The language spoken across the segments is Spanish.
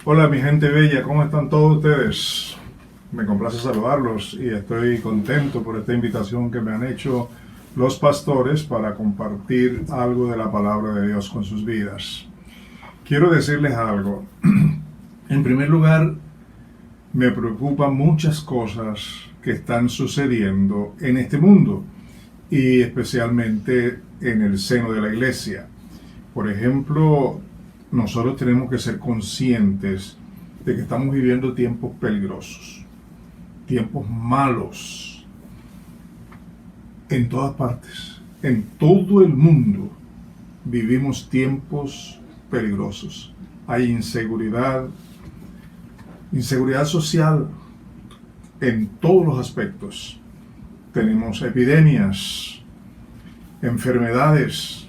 Hola mi gente bella, ¿cómo están todos ustedes? Me complace saludarlos y estoy contento por esta invitación que me han hecho los pastores para compartir algo de la palabra de Dios con sus vidas. Quiero decirles algo. En primer lugar, me preocupan muchas cosas que están sucediendo en este mundo y especialmente en el seno de la iglesia. Por ejemplo, nosotros tenemos que ser conscientes de que estamos viviendo tiempos peligrosos, tiempos malos, en todas partes, en todo el mundo vivimos tiempos peligrosos. Hay inseguridad social en todos los aspectos. Tenemos epidemias, enfermedades,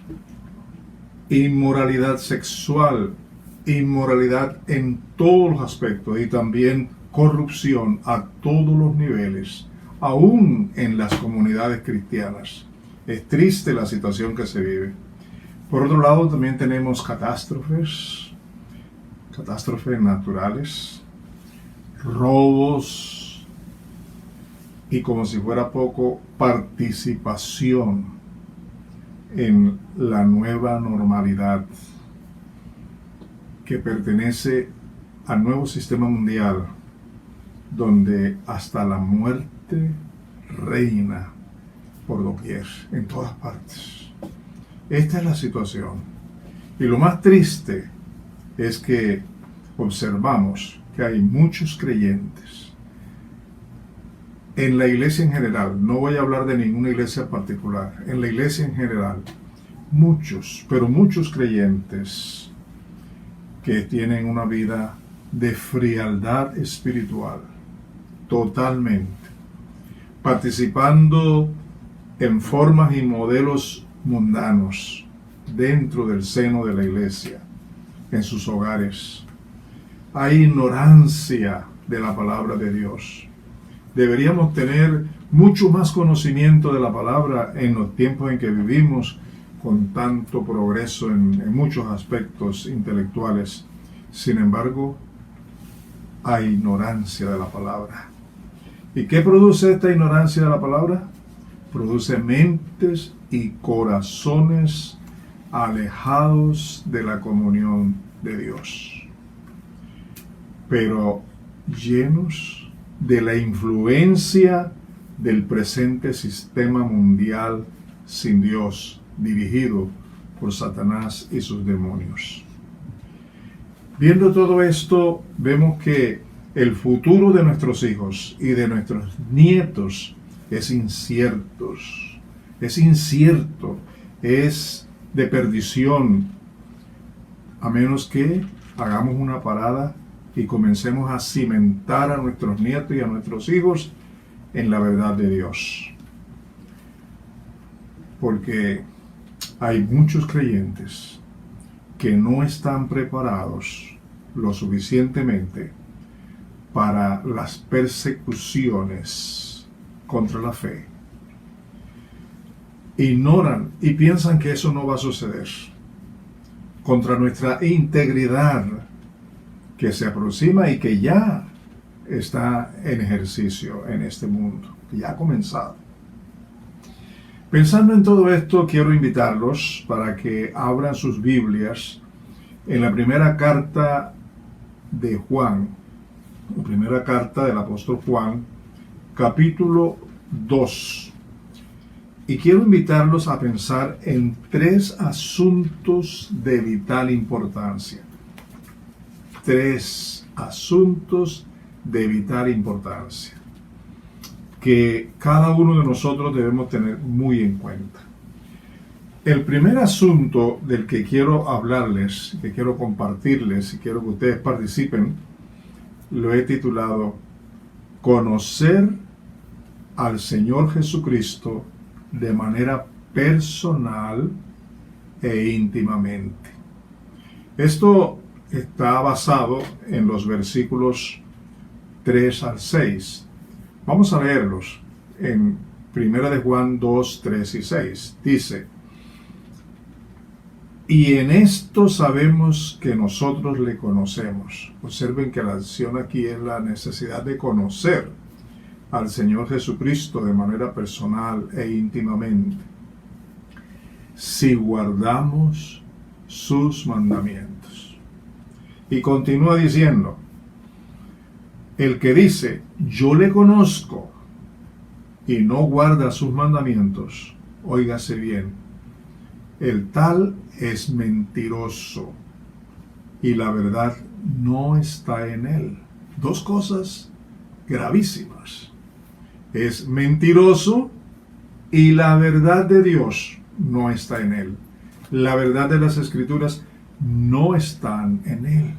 inmoralidad sexual, inmoralidad en todos los aspectos y también corrupción a todos los niveles, aún en las comunidades cristianas. Es triste la situación que se vive. Por otro lado, también tenemos catástrofes naturales, robos y, como si fuera poco, participación en la nueva normalidad que pertenece al nuevo sistema mundial, donde hasta la muerte reina por doquier, en todas partes. Esta es la situación. Y lo más triste es que observamos que hay muchos creyentes en la iglesia en general. No voy a hablar de ninguna iglesia particular. En la iglesia en general, muchos, pero muchos creyentes que tienen una vida de frialdad espiritual, totalmente, participando en formas y modelos mundanos dentro del seno de la iglesia, en sus hogares. Hay ignorancia de la palabra de Dios. Deberíamos tener mucho más conocimiento de la palabra en los tiempos en que vivimos, con tanto progreso en muchos aspectos intelectuales. Sin embargo, hay ignorancia de la palabra. ¿Y qué produce esta ignorancia de la palabra? Produce mentes y corazones alejados de la comunión de Dios, pero llenos de la influencia del presente sistema mundial sin Dios, dirigido por Satanás y sus demonios. Viendo todo esto, vemos que el futuro de nuestros hijos y de nuestros nietos es incierto, es de perdición, a menos que hagamos una parada y comencemos a cimentar a nuestros nietos y a nuestros hijos en la verdad de Dios. Porque hay muchos creyentes que no están preparados lo suficientemente para las persecuciones contra la fe. Ignoran y piensan que eso no va a suceder contra nuestra integridad que se aproxima y que ya está en ejercicio en este mundo, que ya ha comenzado. Pensando en todo esto, quiero invitarlos para que abran sus Biblias en la primera carta de Juan, la primera carta del apóstol Juan, capítulo 2. Y quiero invitarlos a pensar en 3 asuntos de vital importancia. 3 asuntos de vital importancia que cada uno de nosotros debemos tener muy en cuenta. El primer asunto del que quiero hablarles, que quiero compartirles y quiero que ustedes participen, lo he titulado Conocer al Señor Jesucristo de manera personal e íntimamente. Esto está basado en los versículos 3 al 6. Vamos a leerlos en 1 de Juan 2, 3 y 6. Dice: Y en esto sabemos que nosotros le conocemos. Observen que la acción aquí es la necesidad de conocer al Señor Jesucristo de manera personal e íntimamente. Si guardamos sus mandamientos. Y continúa diciendo, el que dice, yo le conozco, y no guarda sus mandamientos, óigase bien, el tal es mentiroso, y la verdad no está en él. Dos cosas gravísimas. Es mentiroso y la verdad de Dios no está en él. La verdad de las Escrituras no están en él.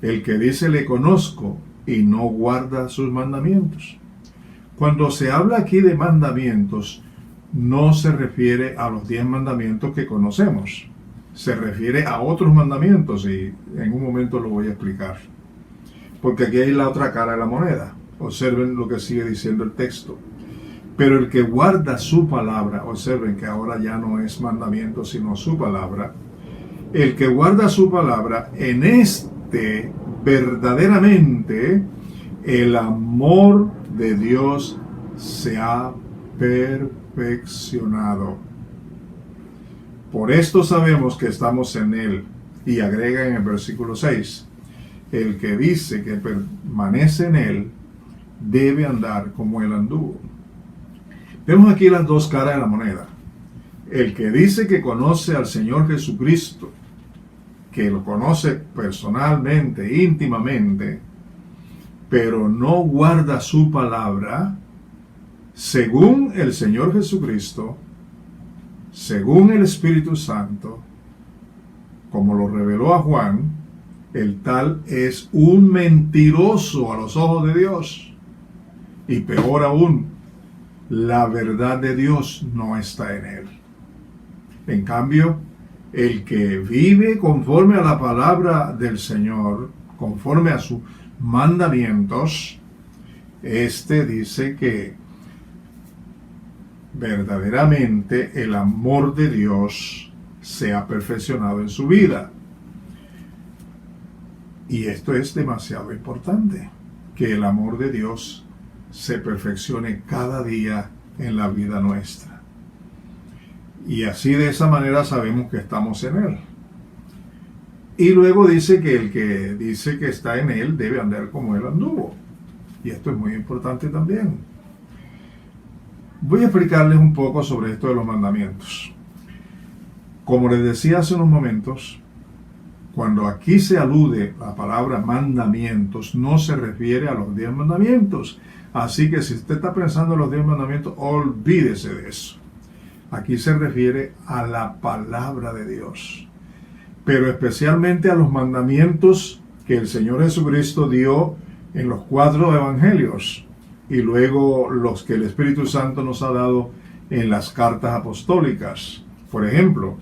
El que dice le conozco y no guarda sus mandamientos. Cuando se habla aquí de mandamientos, no se refiere a los 10 mandamientos que conocemos. Se refiere a otros mandamientos y en un momento lo voy a explicar. Porque aquí hay la otra cara de la moneda. Observen lo que sigue diciendo el texto. Pero el que guarda su palabra, observen que ahora ya no es mandamiento sino su palabra. El que guarda su palabra, en este verdaderamente el amor de Dios se ha perfeccionado. Por esto sabemos que estamos en él. Y agrega en el versículo 6, el que dice que permanece en él debe andar como él anduvo. Vemos aquí las dos caras de la moneda. El que dice que conoce al Señor Jesucristo, que lo conoce personalmente, íntimamente, pero no guarda su palabra, según el Señor Jesucristo, según el Espíritu Santo, como lo reveló a Juan, el tal es un mentiroso a los ojos de Dios. Y peor aún, la verdad de Dios no está en él. En cambio, el que vive conforme a la palabra del Señor, conforme a sus mandamientos, este dice que verdaderamente el amor de Dios se ha perfeccionado en su vida. Y esto es demasiado importante, que el amor de Dios se perfeccione cada día en la vida nuestra. Y así de esa manera sabemos que estamos en él. Y luego dice que el que dice que está en él debe andar como él anduvo. Y esto es muy importante también. Voy a explicarles un poco sobre esto de los mandamientos. Como les decía hace unos momentos, cuando aquí se alude a la palabra mandamientos, no se refiere a los 10 mandamientos. Así que si usted está pensando en los 10 mandamientos, olvídese de eso. Aquí se refiere a la palabra de Dios, pero especialmente a los mandamientos que el Señor Jesucristo dio en los 4 evangelios y luego los que el Espíritu Santo nos ha dado en las cartas apostólicas. Por ejemplo,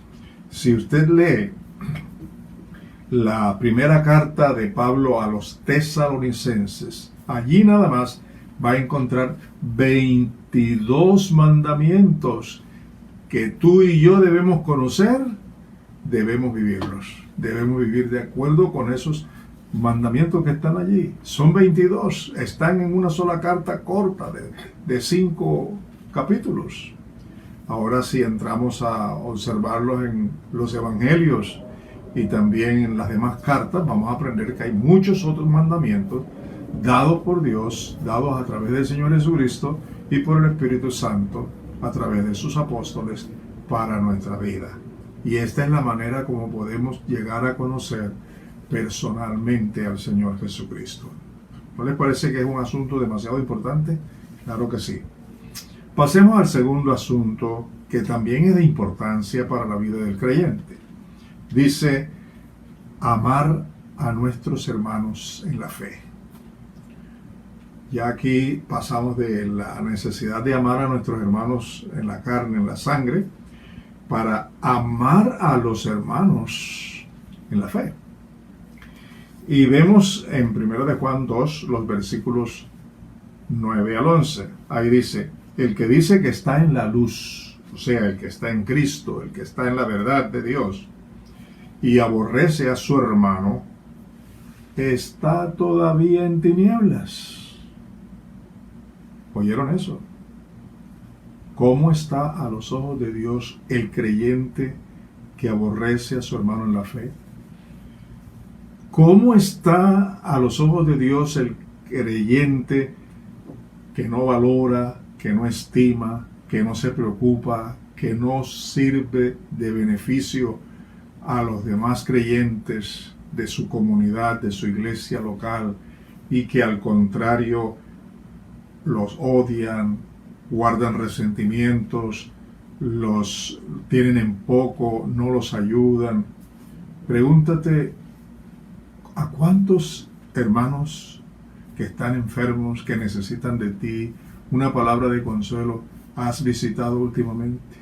si usted lee la primera carta de Pablo a los tesalonicenses, allí nada más va a encontrar 22 mandamientos que tú y yo debemos conocer, debemos vivirlos. Debemos vivir de acuerdo con esos mandamientos que están allí. Son 22, están en una sola carta corta de 5 capítulos. Ahora si entramos a observarlos en los evangelios y también en las demás cartas, vamos a aprender que hay muchos otros mandamientos dados por Dios, dados a través del Señor Jesucristo y por el Espíritu Santo, a través de sus apóstoles para nuestra vida. Y esta es la manera como podemos llegar a conocer personalmente al Señor Jesucristo. ¿No les parece que es un asunto demasiado importante? Claro que sí. Pasemos al segundo asunto, que también es de importancia para la vida del creyente. Dice, amar a nuestros hermanos en la fe. Ya aquí pasamos de la necesidad de amar a nuestros hermanos en la carne, en la sangre, para amar a los hermanos en la fe. Y vemos en 1 de Juan 2, los versículos 9 al 11. Ahí dice, el que dice que está en la luz o sea, el que está en Cristo, el que está en la verdad de Dios, y aborrece a su hermano, está todavía en tinieblas. ¿Oyeron eso? ¿Cómo está a los ojos de Dios el creyente que aborrece a su hermano en la fe? ¿Cómo está a los ojos de Dios el creyente que no valora, que no estima, que no se preocupa, que no sirve de beneficio a los demás creyentes de su comunidad, de su iglesia local, y que al contrario los odian, guardan resentimientos, los tienen en poco, no los ayudan? Pregúntate, ¿a cuántos hermanos que están enfermos, que necesitan de ti una palabra de consuelo, has visitado últimamente?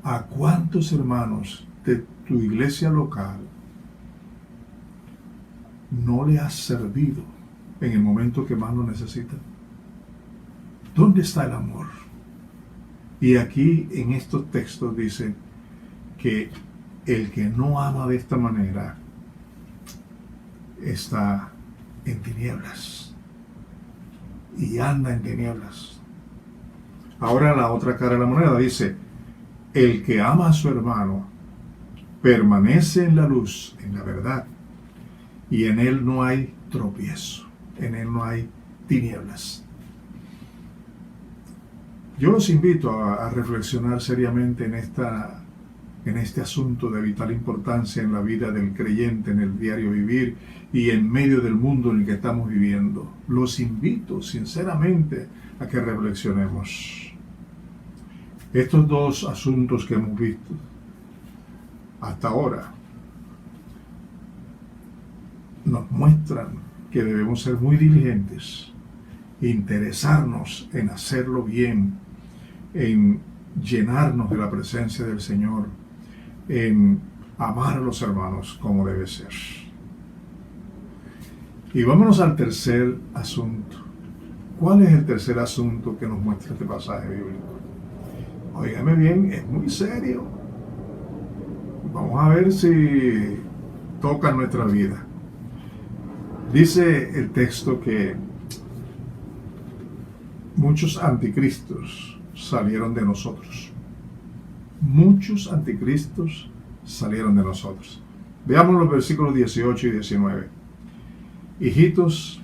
¿A cuántos hermanos de tu iglesia local no le has servido en el momento que más lo necesitan? ¿Dónde está el amor? Y aquí en estos textos dice que el que no ama de esta manera está en tinieblas y anda en tinieblas. Ahora la otra cara de la moneda dice: el que ama a su hermano permanece en la luz, en la verdad, y en él no hay tropiezo, en él no hay tinieblas. Yo los invito a reflexionar seriamente en este asunto de vital importancia en la vida del creyente, en el diario vivir y en medio del mundo en el que estamos viviendo. Los invito sinceramente a que reflexionemos. Estos dos asuntos que hemos visto hasta ahora nos muestran que debemos ser muy diligentes, interesarnos en hacerlo bien, en llenarnos de la presencia del Señor, en amar a los hermanos como debe ser. Y vámonos al tercer asunto. ¿Cuál es el tercer asunto que nos muestra este pasaje bíblico? Óigame bien, es muy serio. Vamos a ver si toca nuestra vida. Dice el texto que muchos anticristos salieron de nosotros. Muchos anticristos salieron de nosotros. Veamos los versículos 18 y 19. Hijitos,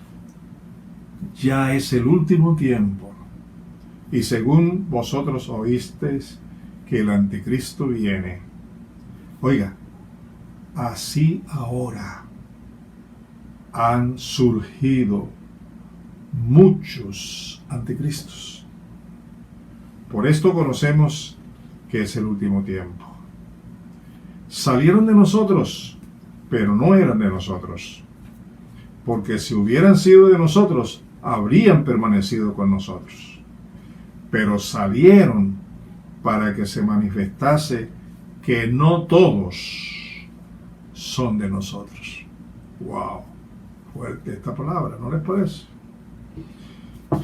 ya es el último tiempo, y según vosotros oísteis que el anticristo viene. Oiga, así ahora han surgido muchos anticristos. Por esto conocemos que es el último tiempo. Salieron de nosotros, pero no eran de nosotros. Porque si hubieran sido de nosotros, habrían permanecido con nosotros. Pero salieron para que se manifestase que no todos son de nosotros. ¡Wow! Fuerte esta palabra, ¿no les parece?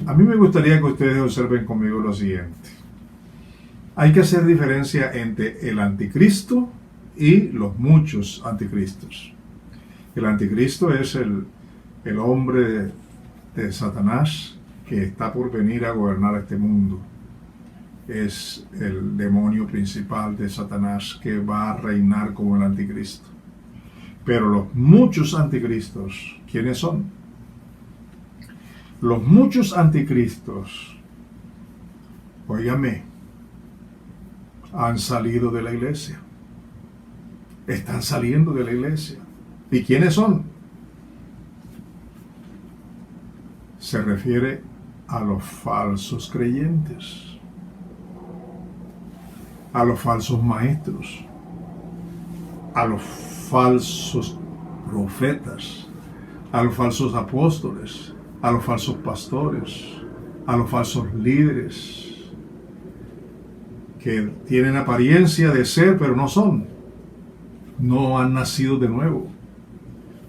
A mí me gustaría que ustedes observen conmigo lo siguiente. Hay que hacer diferencia entre el anticristo y los muchos anticristos. El anticristo es el hombre de Satanás que está por venir a gobernar este mundo. Es el demonio principal de Satanás que va a reinar como el anticristo. Pero los muchos anticristos, ¿quiénes son? Los muchos anticristos, óigame, han salido de la iglesia. Están saliendo de la iglesia. ¿Y quiénes son? Se refiere a los falsos creyentes, a los falsos maestros, a los falsos profetas, a los falsos apóstoles, a los falsos pastores, a los falsos líderes, que tienen apariencia de ser, pero no son. No han nacido de nuevo.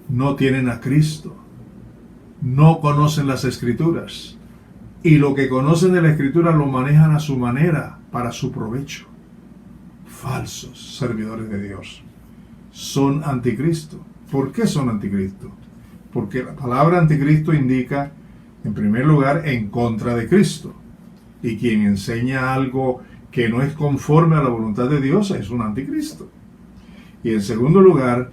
No tienen a Cristo. No conocen las Escrituras. y lo que conocen de la Escritura lo manejan a su manera, para su provecho. Falsos servidores de Dios. Son anticristo. ¿Por qué son anticristo? Porque la palabra anticristo indica, en primer lugar, en contra de Cristo. Y quien enseña algo que no es conforme a la voluntad de Dios es un anticristo. Y en segundo lugar,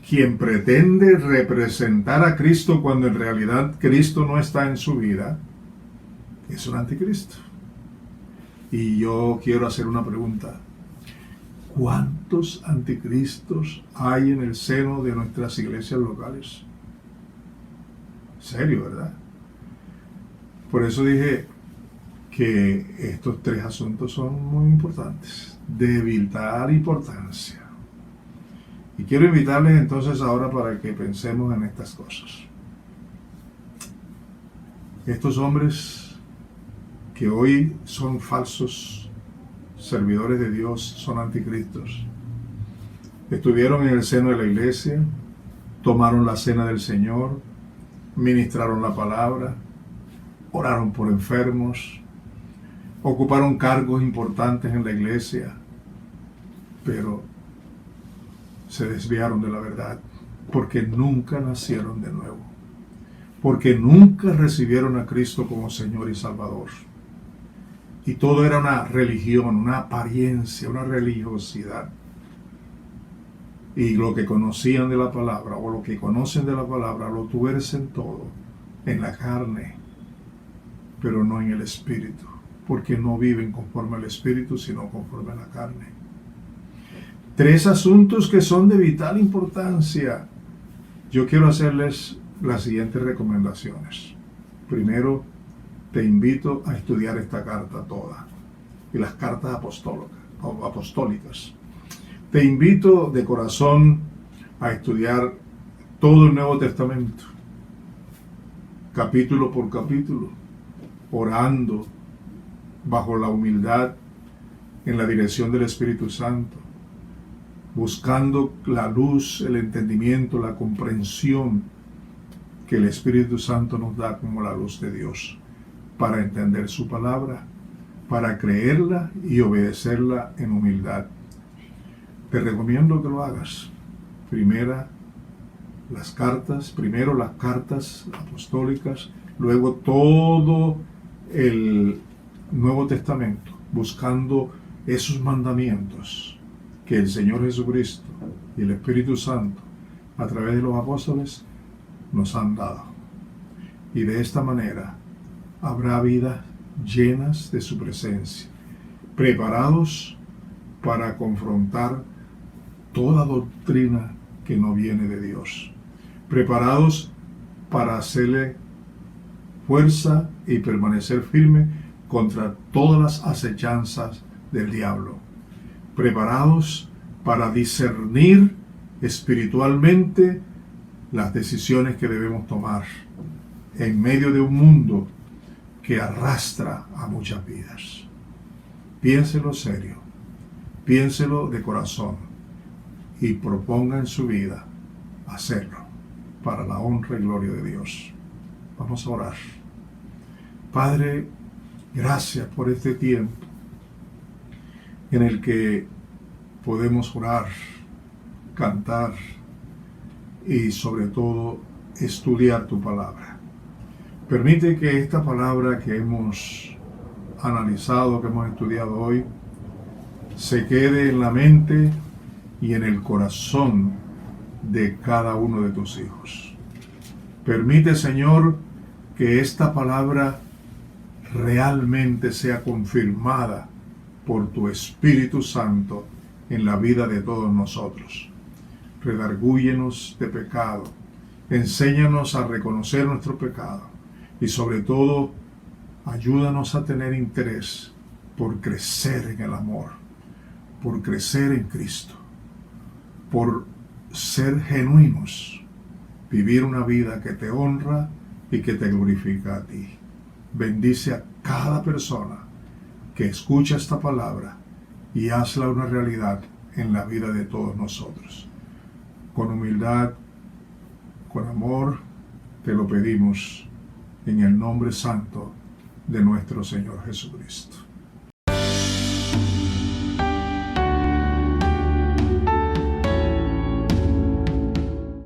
quien pretende representar a Cristo cuando en realidad Cristo no está en su vida, es un anticristo. Y yo quiero hacer una pregunta. ¿Cuántos anticristos hay en el seno de nuestras iglesias locales? Serio, ¿verdad? Por eso dije que estos tres asuntos son muy importantes, de vital importancia. Y quiero invitarles entonces ahora para que pensemos en estas cosas. Estos hombres que hoy son falsos servidores de Dios, son anticristos, estuvieron en el seno de la iglesia, tomaron la cena del Señor, ministraron la palabra, oraron por enfermos, ocuparon cargos importantes en la iglesia, pero se desviaron de la verdad, porque nunca nacieron de nuevo, porque nunca recibieron a Cristo como Señor y Salvador. Y todo era una religión, una apariencia, una religiosidad. Y lo que conocían de la palabra, o lo que conocen de la palabra, lo tuercen todo en la carne, pero no en el espíritu, porque no viven conforme al espíritu, sino conforme a la carne. Tres asuntos que son de vital importancia. Yo quiero hacerles las siguientes recomendaciones. Primero, te invito a estudiar esta carta toda y las cartas apostólicas. Te invito de corazón a estudiar todo el Nuevo Testamento, capítulo por capítulo, orando bajo la humildad en la dirección del Espíritu Santo, buscando la luz, el entendimiento, la comprensión que el Espíritu Santo nos da como la luz de Dios, para entender su palabra, para creerla y obedecerla en humildad. Te recomiendo que lo hagas. Primero las cartas apostólicas, luego todo el Nuevo Testamento, buscando esos mandamientos que el Señor Jesucristo y el Espíritu Santo, a través de los apóstoles, nos han dado. Y de esta manera habrá vidas llenas de su presencia, preparados para confrontar toda doctrina que no viene de Dios, preparados para hacerle fuerza y permanecer firme contra todas las acechanzas del diablo, preparados para discernir espiritualmente las decisiones que debemos tomar en medio de un mundo que arrastra a muchas vidas. Piénselo serio, piénselo de corazón y proponga en su vida hacerlo para la honra y gloria de Dios. Vamos a orar. Padre, gracias por este tiempo en el que podemos orar, cantar y sobre todo estudiar tu palabra. Permite que esta palabra que hemos analizado, que hemos estudiado hoy, se quede en la mente y en el corazón de cada uno de tus hijos. Permite, Señor, que esta palabra realmente sea confirmada por tu Espíritu Santo en la vida de todos nosotros. Redargúyenos de pecado, enséñanos a reconocer nuestro pecado y sobre todo ayúdanos a tener interés por crecer en el amor, por crecer en Cristo, por ser genuinos, vivir una vida que te honra y que te glorifica a ti. Bendice a cada persona que escucha esta palabra y hazla una realidad en la vida de todos nosotros. Con humildad, con amor, te lo pedimos en el nombre santo de nuestro Señor Jesucristo.